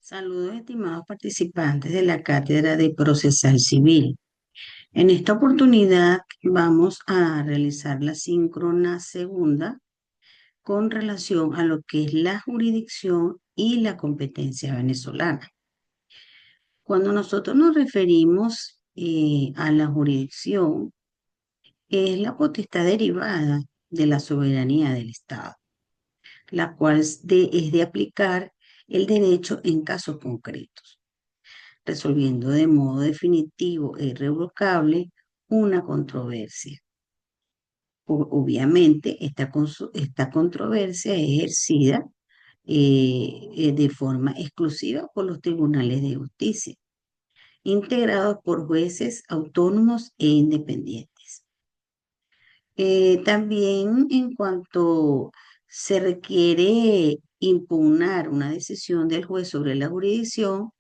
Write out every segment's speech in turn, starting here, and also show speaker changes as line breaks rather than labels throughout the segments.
Saludos, estimados participantes de la Cátedra de Procesal Civil. En esta oportunidad vamos a realizar la síncrona segunda con relación a lo que es la jurisdicción y la competencia venezolana. Cuando nosotros nos referimos a la jurisdicción, es la potestad derivada de la soberanía del Estado, la cual es de aplicar el derecho en casos concretos, resolviendo de modo definitivo e irrevocable una controversia. Obviamente, esta controversia es ejercida de forma exclusiva por los tribunales de justicia, integrados por jueces autónomos e independientes. También en cuanto se requiere impugnar una decisión del juez sobre la jurisdicción,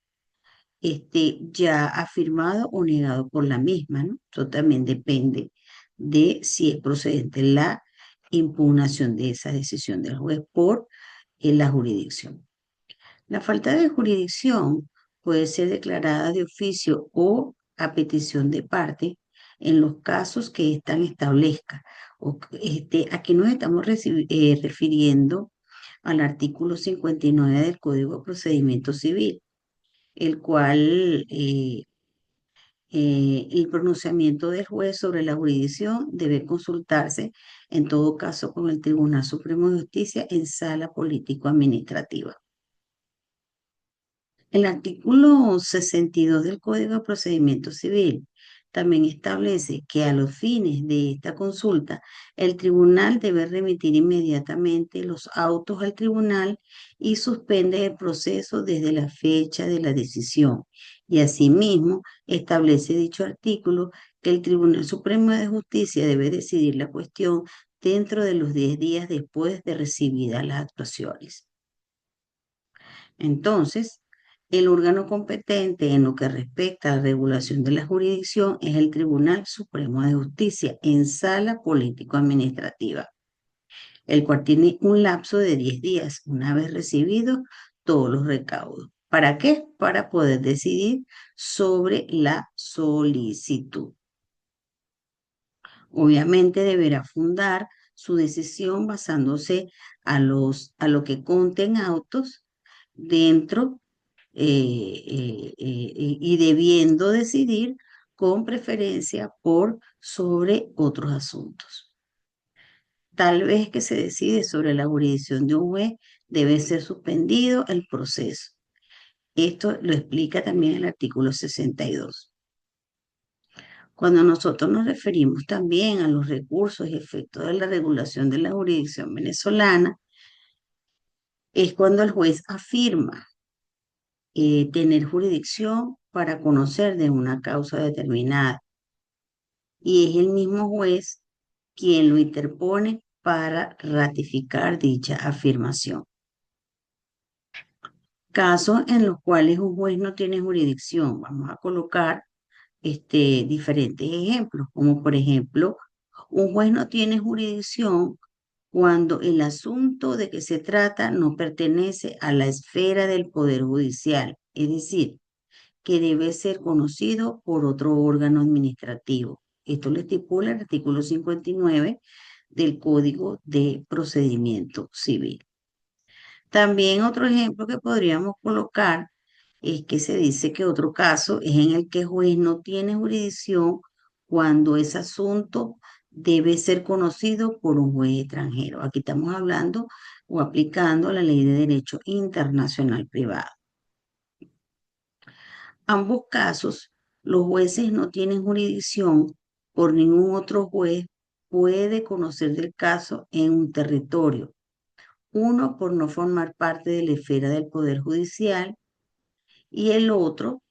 ya afirmado o negado por la misma, ¿no? Eso también depende de si es procedente la impugnación de esa decisión del juez por la jurisdicción. La falta de jurisdicción puede ser declarada de oficio o a petición de parte en los casos que ésta establezca. Aquí nos estamos refiriendo al artículo 59 del Código de Procedimiento Civil, el cual el pronunciamiento del juez sobre la jurisdicción debe consultarse en todo caso con el Tribunal Supremo de Justicia en sala político-administrativa. El artículo 62 del Código de Procedimiento Civil también establece que a los fines de esta consulta, el tribunal debe remitir inmediatamente los autos al tribunal y suspende el proceso desde la fecha de la decisión. Y asimismo, establece dicho artículo que el Tribunal Supremo de Justicia debe decidir la cuestión dentro de los 10 días después de recibidas las actuaciones. Entonces, el órgano competente en lo que respecta a la regulación de la jurisdicción es el Tribunal Supremo de Justicia en sala político-administrativa, el cual tiene un lapso de 10 días una vez recibidos todos los recaudos. ¿Para qué? Para poder decidir sobre la solicitud. Obviamente deberá fundar su decisión basándose a lo que conten autos dentro y debiendo decidir con preferencia por sobre otros asuntos. Tal vez que se decide sobre la jurisdicción de un juez, debe ser suspendido el proceso. Esto lo explica también el artículo 62. Cuando nosotros nos referimos también a los recursos y efectos de la regulación de la jurisdicción venezolana, es cuando el juez afirma tener jurisdicción para conocer de una causa determinada. Y es el mismo juez quien lo interpone para ratificar dicha afirmación. Casos en los cuales un juez no tiene jurisdicción, vamos a colocar diferentes ejemplos, como por ejemplo, un juez no tiene jurisdicción cuando el asunto de que se trata no pertenece a la esfera del Poder Judicial, es decir, que debe ser conocido por otro órgano administrativo. Esto lo estipula el artículo 59 del Código de Procedimiento Civil. También otro ejemplo que podríamos colocar es que se dice que otro caso es en el que el juez no tiene jurisdicción cuando ese asunto debe ser conocido por un juez extranjero. Aquí estamos hablando o aplicando la Ley de Derecho Internacional Privado. Ambos casos, los jueces no tienen jurisdicción por ningún otro juez puede conocer del caso en un territorio. Uno, por no formar parte de la esfera del Poder Judicial, y el otro,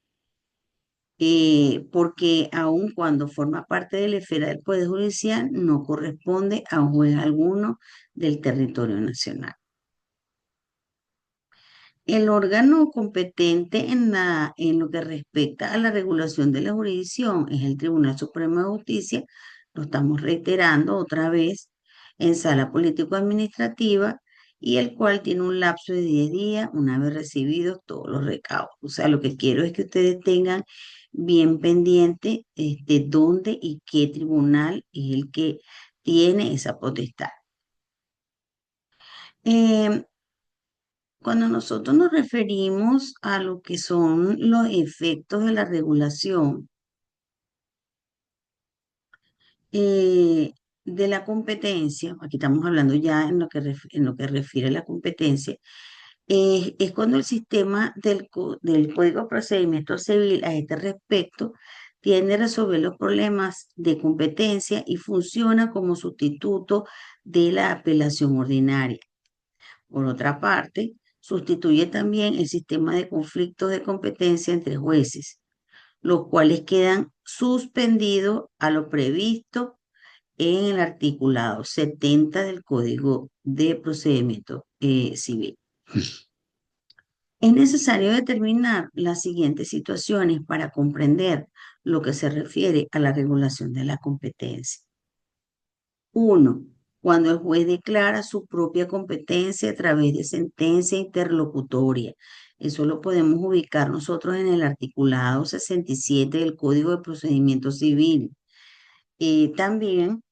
porque aun cuando forma parte de la esfera del Poder Judicial, no corresponde a un juez alguno del territorio nacional. El órgano competente en lo que respecta a la regulación de la jurisdicción es el Tribunal Supremo de Justicia, lo estamos reiterando otra vez, en sala político-administrativa, y el cual tiene un lapso de 10 días una vez recibidos todos los recaudos. O sea, lo que quiero es que ustedes tengan bien pendiente dónde y qué tribunal es el que tiene esa potestad. Em, Cuando nosotros nos referimos a lo que son los efectos de la regulación eh, de la competencia, aquí estamos hablando ya en lo que refiere a la competencia, es cuando el sistema del Código de Procedimiento Civil a este respecto tiende a resolver los problemas de competencia y funciona como sustituto de la apelación ordinaria. Por otra parte, sustituye también el sistema de conflictos de competencia entre jueces, los cuales quedan suspendidos a lo previsto en el articulado 70 del Código de Procedimiento Civil. Es necesario determinar las siguientes situaciones para comprender lo que se refiere a la regulación de la competencia. Uno, cuando el juez declara su propia competencia a través de sentencia interlocutoria. Eso lo podemos ubicar nosotros en el articulado 67 del Código de Procedimiento Civil. También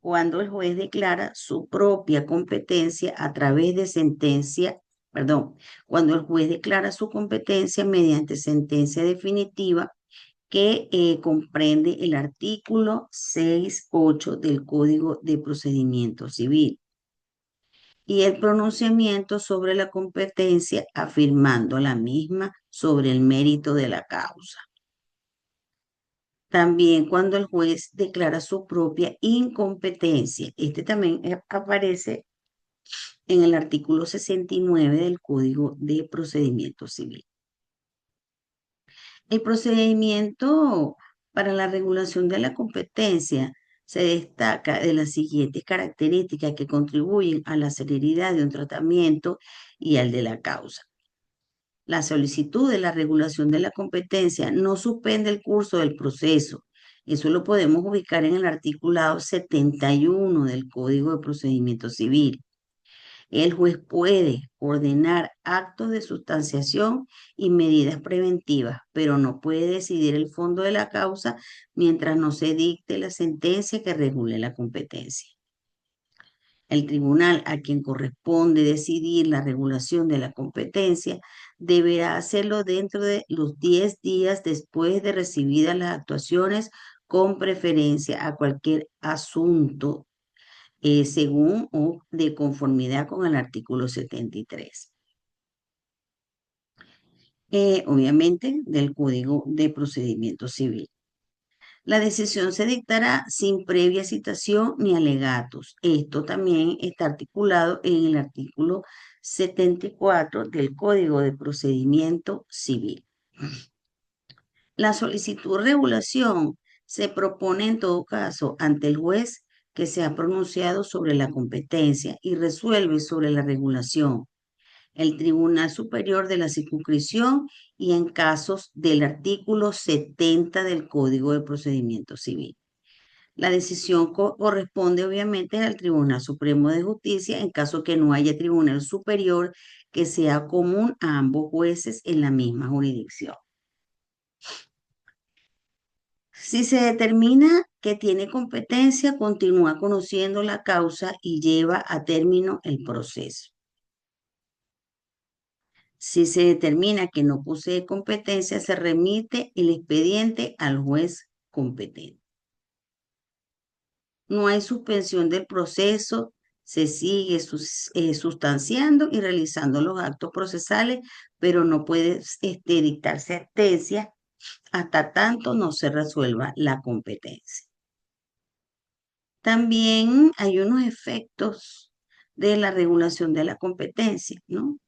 cuando el juez declara su propia competencia a través de sentencia, perdón, cuando el juez declara su competencia mediante sentencia definitiva que comprende el artículo 6.8 del Código de Procedimiento Civil y el pronunciamiento sobre la competencia afirmando la misma sobre el mérito de la causa. También cuando el juez declara su propia incompetencia. Este también aparece en el artículo 69 del Código de Procedimiento Civil. El procedimiento para la regulación de la competencia se destaca de las siguientes características que contribuyen a la celeridad de un tratamiento y al de la causa. La solicitud de la regulación de la competencia no suspende el curso del proceso. Eso lo podemos ubicar en el articulado 71 del Código de Procedimiento Civil. El juez puede ordenar actos de sustanciación y medidas preventivas, pero no puede decidir el fondo de la causa mientras no se dicte la sentencia que regule la competencia. El tribunal a quien corresponde decidir la regulación de la competencia deberá hacerlo dentro de los 10 días después de recibidas las actuaciones con preferencia a cualquier asunto según o de conformidad con el artículo 73. Obviamente, del Código de Procedimiento Civil. La decisión se dictará sin previa citación ni alegatos. Esto también está articulado en el artículo 74 del Código de Procedimiento Civil. La solicitud de regulación se propone en todo caso ante el juez que se ha pronunciado sobre la competencia y resuelve sobre la regulación, el Tribunal Superior de la Circunscripción y en casos del artículo 70 del Código de Procedimiento Civil. La decisión corresponde obviamente al Tribunal Supremo de Justicia en caso que no haya tribunal superior que sea común a ambos jueces en la misma jurisdicción. Si se determina que tiene competencia, continúa conociendo la causa y lleva a término el proceso. Si se determina que no posee competencia, se remite el expediente al juez competente. No hay suspensión del proceso, se sigue sustanciando y realizando los actos procesales, pero no puede dictar sentencia hasta tanto no se resuelva la competencia. También hay unos efectos de la regulación de la competencia, ¿no?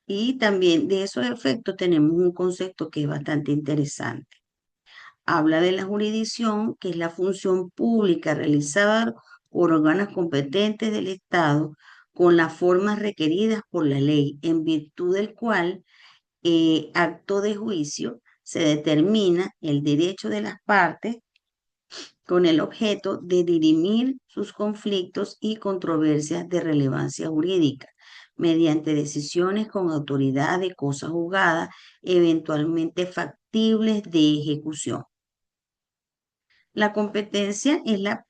Y también de esos efectos tenemos un concepto que es bastante interesante. Habla de la jurisdicción, que es la función pública realizada por órganos competentes del Estado con las formas requeridas por la ley, en virtud del cual acto de juicio se determina el derecho de las partes con el objeto de dirimir sus conflictos y controversias de relevancia jurídica mediante decisiones con autoridad de cosa juzgada, eventualmente factibles de ejecución. La competencia es la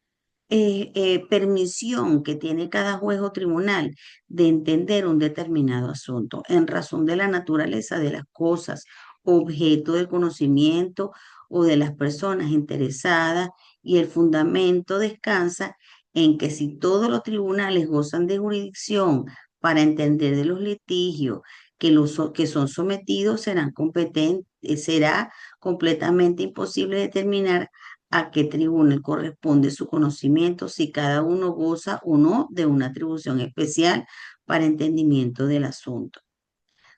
permisión que tiene cada juez o tribunal de entender un determinado asunto en razón de la naturaleza de las cosas, objeto del conocimiento o de las personas interesadas, y el fundamento descansa en que si todos los tribunales gozan de jurisdicción para entender de los litigios que son sometidos, será completamente imposible determinar a qué tribunal corresponde su conocimiento, si cada uno goza o no de una atribución especial para entendimiento del asunto.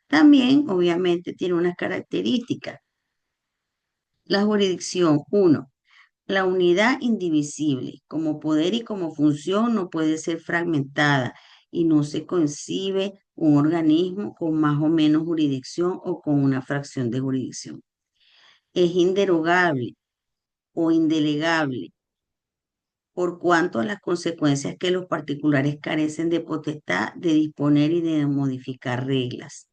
También, obviamente, tiene unas características. La jurisdicción, uno, la unidad indivisible, como poder y como función, no puede ser fragmentada y no se concibe un organismo con más o menos jurisdicción o con una fracción de jurisdicción. Es inderogable o indelegable por cuanto a las consecuencias que los particulares carecen de potestad de disponer y de modificar reglas.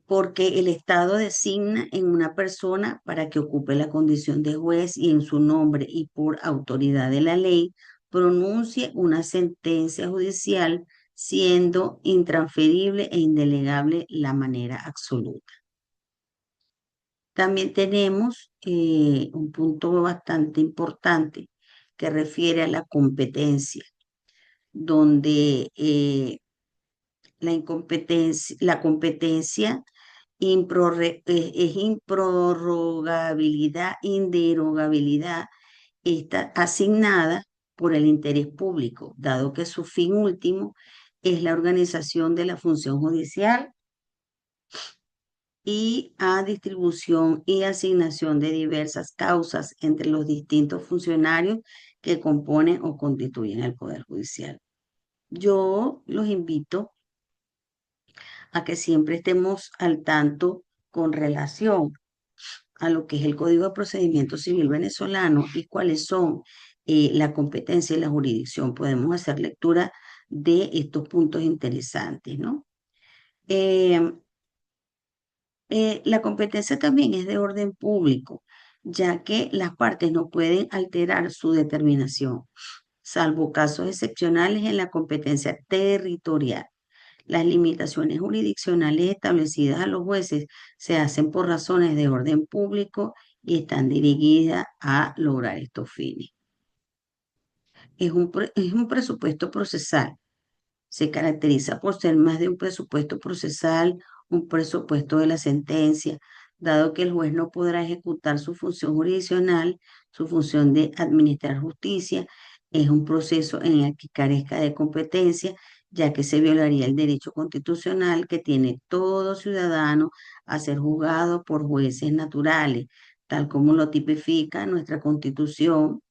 Porque el Estado designa en una persona para que ocupe la condición de juez y en su nombre y por autoridad de la ley pronuncie una sentencia judicial, siendo intransferible e indelegable la manera absoluta. También tenemos un punto bastante importante que refiere a la competencia, donde la competencia es improrrogabilidad, inderogabilidad, está asignada por el interés público, dado que su fin último es la organización de la función judicial y a distribución y asignación de diversas causas entre los distintos funcionarios que componen o constituyen el Poder Judicial. Yo los invito a que siempre estemos al tanto con relación a lo que es el Código de Procedimiento Civil venezolano y cuáles son la competencia y la jurisdicción. Podemos hacer lectura de estos puntos interesantes, ¿no? Eh, la competencia también es de orden público, ya que las partes no pueden alterar su determinación, salvo casos excepcionales en la competencia territorial. Las limitaciones jurisdiccionales establecidas a los jueces se hacen por razones de orden público y están dirigidas a lograr estos fines. Es un presupuesto procesal. Se caracteriza por ser más de un presupuesto procesal, un presupuesto de la sentencia, dado que el juez no podrá ejecutar su función jurisdiccional, su función de administrar justicia. Es un proceso en el que carezca de competencia, ya que se violaría el derecho constitucional que tiene todo ciudadano a ser juzgado por jueces naturales, tal como lo tipifica nuestra Constitución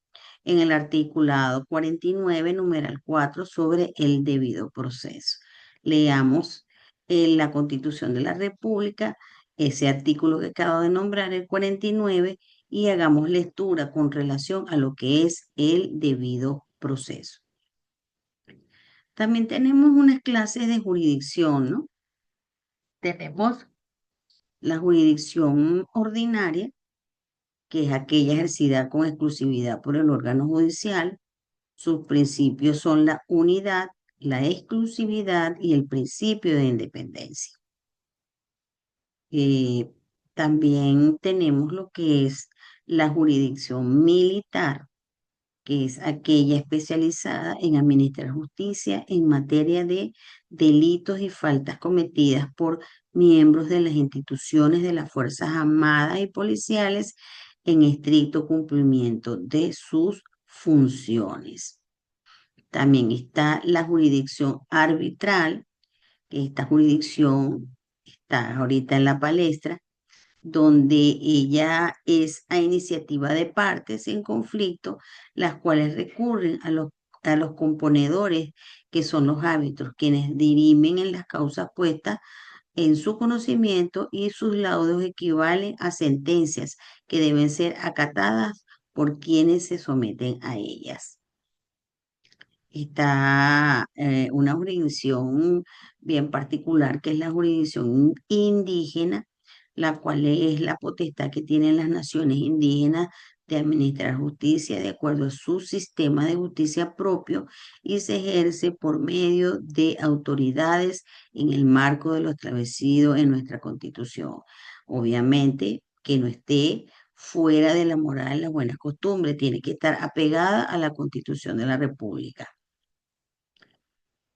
en el articulado 49, numeral 4, sobre el debido proceso. Leamos la Constitución de la República, ese artículo que acabo de nombrar, el 49, y hagamos lectura con relación a lo que es el debido proceso. También tenemos unas clases de jurisdicción, ¿no? Tenemos la jurisdicción ordinaria, que es aquella ejercida con exclusividad por el órgano judicial. Sus principios son la unidad, la exclusividad y el principio de independencia. Eh, También tenemos lo que es la jurisdicción militar, que es aquella especializada en administrar justicia en materia de delitos y faltas cometidas por miembros de las instituciones de las Fuerzas Armadas y policiales en estricto cumplimiento de sus funciones. También está la jurisdicción arbitral, que esta jurisdicción está ahorita en la palestra, donde ella es a iniciativa de partes en conflicto, las cuales recurren a los componedores, que son los árbitros, quienes dirimen en las causas puestas en su conocimiento, y sus laudos equivalen a sentencias que deben ser acatadas por quienes se someten a ellas. Está una jurisdicción bien particular, que es la jurisdicción indígena, la cual es la potestad que tienen las naciones indígenas de administrar justicia de acuerdo a su sistema de justicia propio y se ejerce por medio de autoridades en el marco de lo establecido en nuestra Constitución. Obviamente que no esté fuera de la moral y las buenas costumbres, tiene que estar apegada a la Constitución de la República.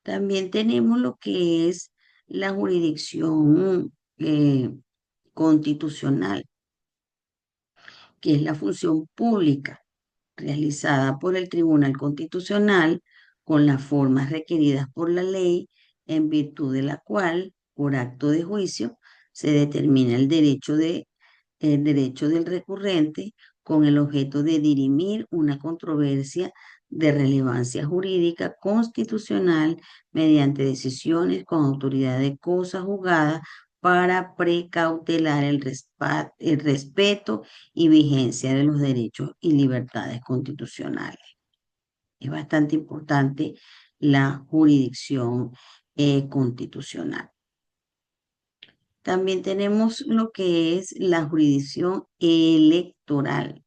También tenemos lo que es la jurisdicción constitucional, que es la función pública realizada por el Tribunal Constitucional con las formas requeridas por la ley, en virtud de la cual, por acto de juicio, se determina el derecho del recurrente con el objeto de dirimir una controversia de relevancia jurídica constitucional mediante decisiones con autoridad de cosa juzgada para precautelar el respeto y vigencia de los derechos y libertades constitucionales. Es bastante importante la jurisdicción constitucional. También tenemos lo que es la jurisdicción electoral,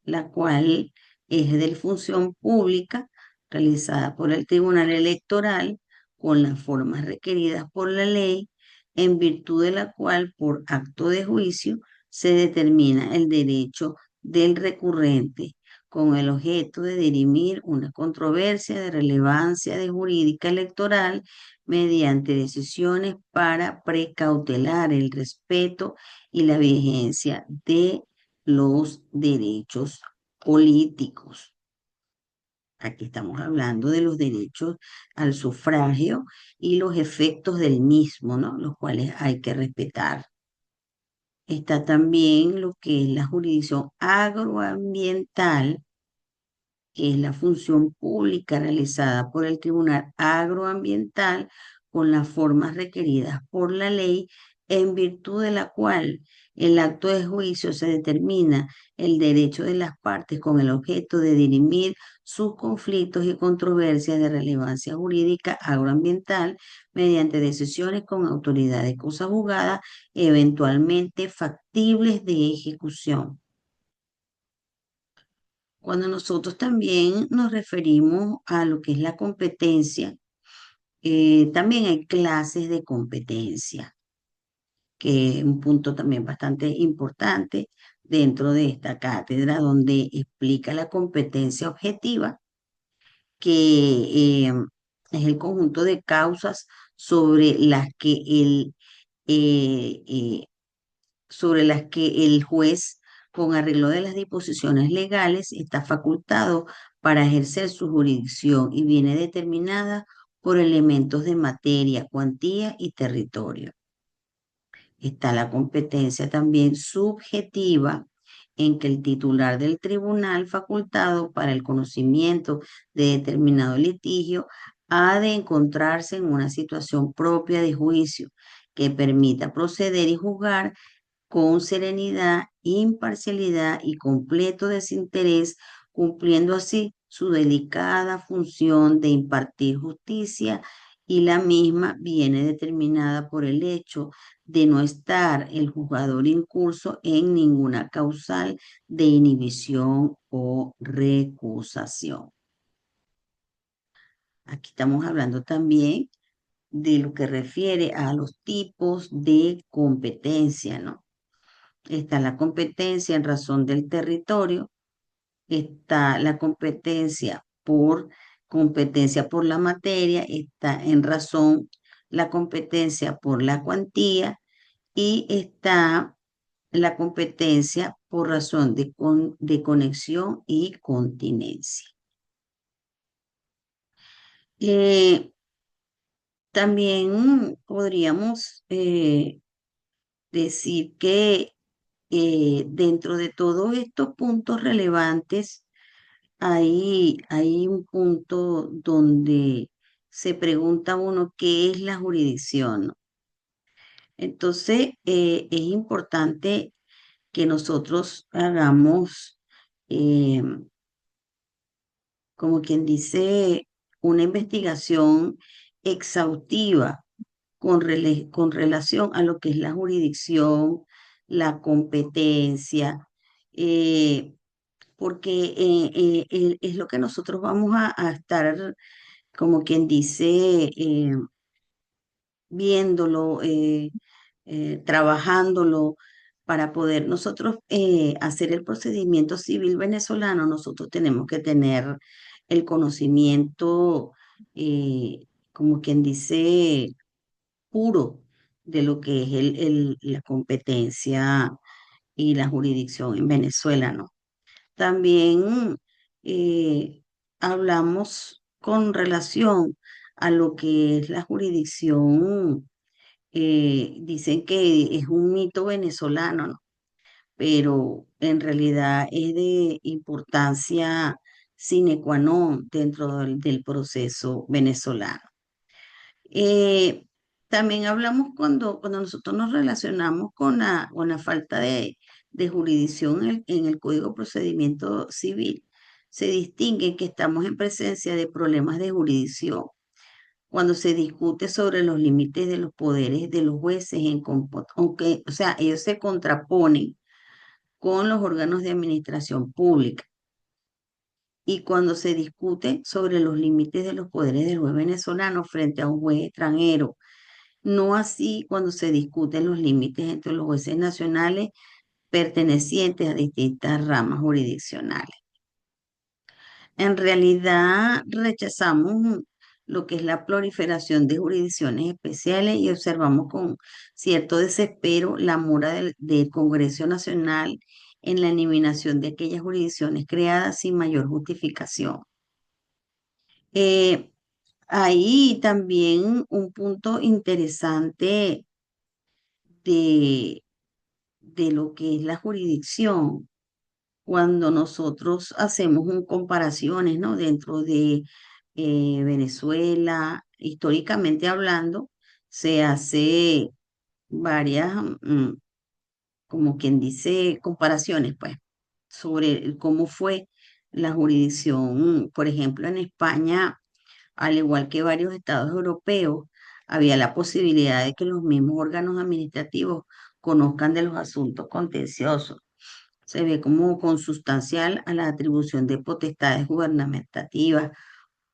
la cual es de función pública realizada por el Tribunal Electoral con las formas requeridas por la ley, en virtud de la cual, por acto de juicio, se determina el derecho del recurrente con el objeto de dirimir una controversia de relevancia de jurídica electoral mediante decisiones para precautelar el respeto y la vigencia de los derechos políticos. Aquí estamos hablando de los derechos al sufragio y los efectos del mismo, ¿no? Los cuales hay que respetar. Está también lo que es la jurisdicción agroambiental, que es la función pública realizada por el Tribunal Agroambiental con las formas requeridas por la ley, en virtud de la cual el acto de juicio se determina el derecho de las partes con el objeto de dirimir sus conflictos y controversias de relevancia jurídica agroambiental mediante decisiones con autoridad de cosa juzgada, eventualmente factibles de ejecución. Cuando nosotros también nos referimos a lo que es la competencia, también hay clases de competencia, que es un punto también bastante importante dentro de esta cátedra, donde explica la competencia objetiva, que es el conjunto de causas sobre las que eh, eh, sobre las que el juez, con arreglo de las disposiciones legales, está facultado para ejercer su jurisdicción y viene determinada por elementos de materia, cuantía y territorio. Está la competencia también subjetiva, en que el titular del tribunal facultado para el conocimiento de determinado litigio ha de encontrarse en una situación propia de juicio que permita proceder y juzgar con serenidad, imparcialidad y completo desinterés, cumpliendo así su delicada función de impartir justicia, y la misma viene determinada por el hecho de no estar el juzgador incurso en ninguna causal de inhibición o recusación. Aquí estamos hablando también de lo que refiere a los tipos de competencia, ¿no? Está la competencia en razón del territorio, está la competencia por la materia, está en razón la competencia por la cuantía y está la competencia por razón de conexión y continencia. Eh, También podríamos decir que dentro de todos estos puntos relevantes, hay un punto donde se pregunta uno qué es la jurisdicción, ¿no? Entonces, es importante que nosotros hagamos, eh, como quien dice, una investigación exhaustiva con relación a lo que es la jurisdicción, la competencia, eh, porque es lo que nosotros vamos a estar, como quien dice, viéndolo, trabajándolo, para poder nosotros hacer el procedimiento civil venezolano. Nosotros tenemos que tener el conocimiento, como quien dice, puro de lo que es la competencia y la jurisdicción en Venezuela, ¿no? También hablamos con relación a lo que es la jurisdicción. Dicen que es un mito venezolano, ¿no? Pero en realidad es de importancia sine qua non dentro del proceso venezolano. Eh, También hablamos cuando nosotros nos relacionamos con la falta de jurisdicción en el Código de Procedimiento Civil. Se distingue que estamos en presencia de problemas de jurisdicción cuando se discute sobre los límites de los poderes de los jueces, aunque, o sea, ellos se contraponen con los órganos de administración pública. Y cuando se discute sobre los límites de los poderes del juez venezolano frente a un juez extranjero, no así cuando se discuten los límites entre los jueces nacionales pertenecientes a distintas ramas jurisdiccionales. En realidad rechazamos lo que es la proliferación de jurisdicciones especiales y observamos con cierto desespero la mora del Congreso Nacional en la eliminación de aquellas jurisdicciones creadas sin mayor justificación. Eh, Ahí también un punto interesante de, de lo que es la jurisdicción, cuando nosotros hacemos comparaciones, ¿no? Dentro de Venezuela, históricamente hablando, se hace varias, como quien dice, comparaciones, pues, sobre cómo fue la jurisdicción. Por ejemplo, en España, al igual que varios estados europeos, había la posibilidad de que los mismos órganos administrativos conozcan de los asuntos contenciosos. Se ve como consustancial a la atribución de potestades gubernamentativas,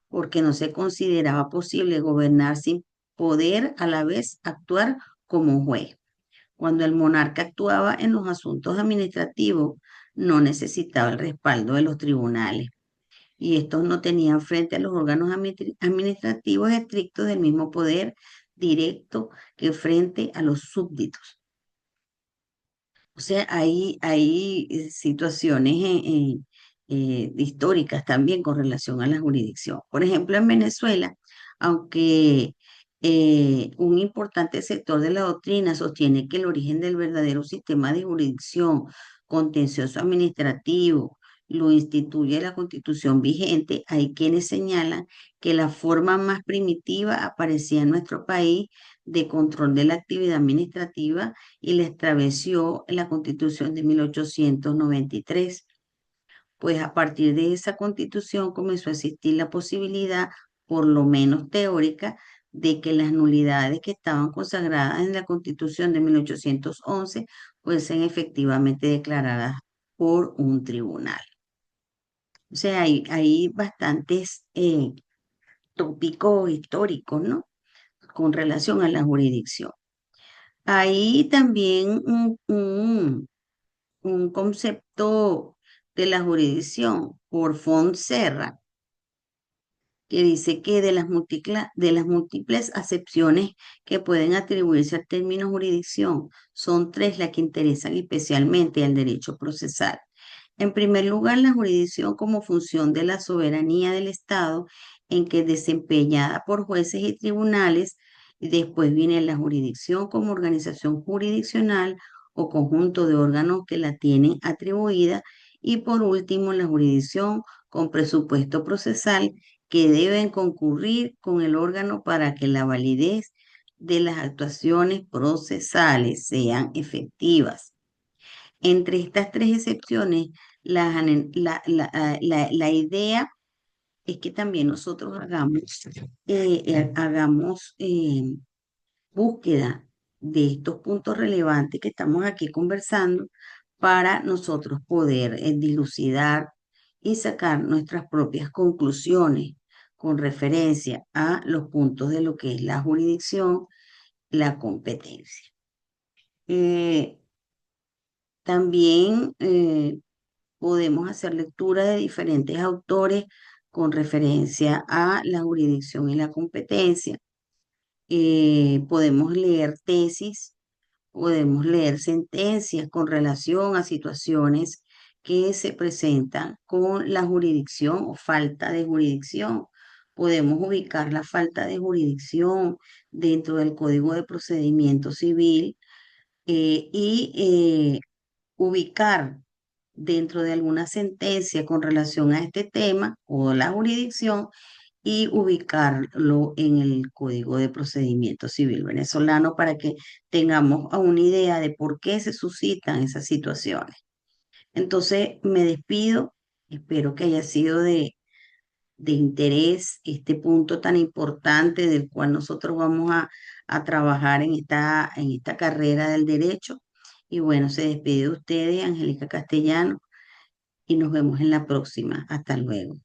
porque no se consideraba posible gobernar sin poder a la vez actuar como juez. Cuando el monarca actuaba en los asuntos administrativos, no necesitaba el respaldo de los tribunales, y estos no tenían frente a los órganos administrativos estrictos del mismo poder directo que frente a los súbditos. O sea, hay situaciones históricas también con relación a la jurisdicción. Por ejemplo, en Venezuela, aunque un importante sector de la doctrina sostiene que el origen del verdadero sistema de jurisdicción contencioso administrativo lo instituye la Constitución vigente, hay quienes señalan que la forma más primitiva aparecía en nuestro país de control de la actividad administrativa y la estableció en la Constitución de 1893. Pues a partir de esa Constitución comenzó a existir la posibilidad, por lo menos teórica, de que las nulidades que estaban consagradas en la Constitución de 1811 fuesen efectivamente declaradas por un tribunal. O sea, hay bastantes tópicos históricos, ¿no? Con relación a la jurisdicción. Hay también un concepto de la jurisdicción por Fonserra, que dice que de las múltiples acepciones que pueden atribuirse al término jurisdicción, son tres las que interesan especialmente al derecho procesal. En primer lugar, la jurisdicción como función de la soberanía del Estado, en que es desempeñada por jueces y tribunales, y después viene la jurisdicción como organización jurisdiccional o conjunto de órganos que la tienen atribuida, y por último, la jurisdicción con presupuesto procesal que deben concurrir con el órgano para que la validez de las actuaciones procesales sean efectivas. Entre estas tres excepciones, la idea es que también nosotros hagamos búsqueda de estos puntos relevantes que estamos aquí conversando para nosotros poder dilucidar y sacar nuestras propias conclusiones con referencia a los puntos de lo que es la jurisdicción, la competencia. Eh, también podemos hacer lectura de diferentes autores con referencia a la jurisdicción y la competencia. Podemos leer tesis, podemos leer sentencias con relación a situaciones que se presentan con la jurisdicción o falta de jurisdicción. Podemos ubicar la falta de jurisdicción dentro del Código de Procedimiento Civil y ubicar dentro de alguna sentencia con relación a este tema o la jurisdicción y ubicarlo en el Código de Procedimiento Civil venezolano para que tengamos una idea de por qué se suscitan esas situaciones. Entonces, me despido. Espero que haya sido de interés este punto tan importante del cual nosotros vamos a trabajar en esta carrera del derecho. Y bueno, se despide de ustedes, Angélica Castellano, y nos vemos en la próxima. Hasta luego.